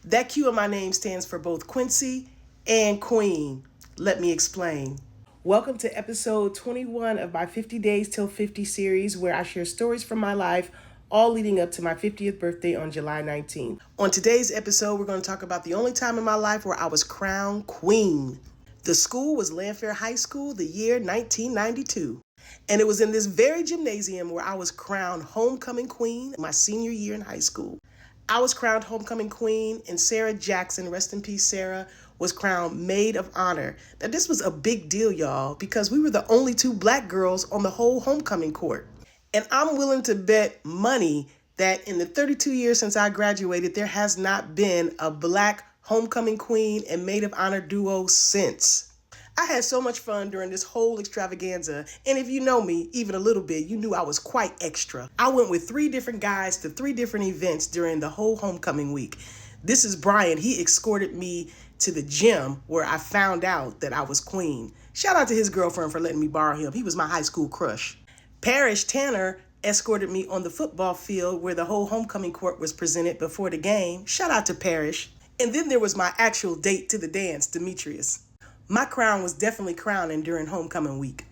That Q in my name stands for both Quencie and Queen. Let me explain. Welcome to episode 21 of my 50 Days Till 50 series, where I share stories from my life, all leading up to my 50th birthday on July 19th. On today's episode, we're going to talk about the only time in my life where I was crowned queen. The school was Landfair High School, the year 1992. And it was in this very gymnasium where I was crowned homecoming queen my senior year in high school. I was crowned homecoming queen, and Sarah Jackson, rest in peace Sarah, was crowned maid of honor. Now this was a big deal, y'all, because we were the only two black girls on the whole homecoming court. And I'm willing to bet money that in the 32 years since I graduated, there has not been a black homecoming queen and maid of honor duo since. I had so much fun during this whole extravaganza, and if you know me even a little bit, you knew I was quite extra. I went with 3 different guys to 3 different events during the whole homecoming week. This is Brian. He escorted me to the gym where I found out that I was queen. Shout out to his girlfriend for letting me borrow him. He was my high school crush. Parrish Tanner escorted me on the football field where the whole homecoming court was presented before the game. Shout out to Parrish. And then there was my actual date to the dance, Demetrius. My crown was definitely crowning during homecoming week.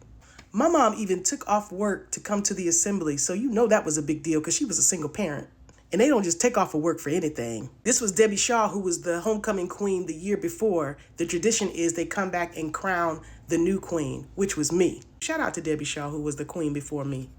My mom even took off work to come to the assembly, so you know that was a big deal because she was a single parent. And they don't just take off of work for anything. This was Debbie Shaw, who was the homecoming queen the year before. The tradition is they come back and crown the new queen, which was me. Shout out to Debbie Shaw, who was the queen before me.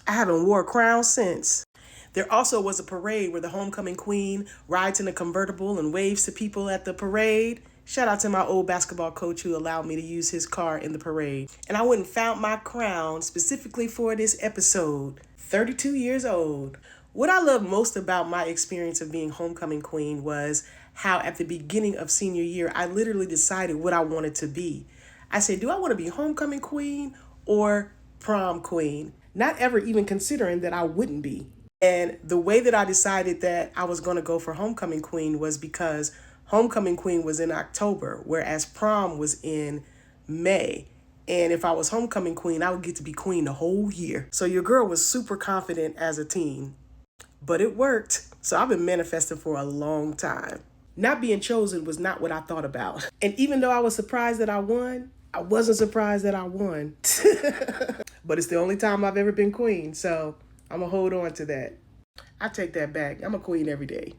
I haven't wore a crown since. There also was a parade where the homecoming queen rides in a convertible and waves to people at the parade. Shout out to my old basketball coach who allowed me to use his car in the parade. And I went and found my crown specifically for this episode. 32 years old. What I love most about my experience of being homecoming queen was how at the beginning of senior year, I literally decided what I wanted to be. I said, do I want to be homecoming queen or prom queen? Not ever even considering that I wouldn't be. And the way that I decided that I was going to go for homecoming queen was because homecoming queen was in October, whereas prom was in May. And if I was homecoming queen, I would get to be queen the whole year. So your girl was super confident as a teen. But it worked. So I've been manifesting for a long time. Not being chosen was not what I thought about. And even though I was surprised that I won, I wasn't surprised that I won. But it's the only time I've ever been queen. So I'm going to hold on to that. I take that back. I'm a queen every day.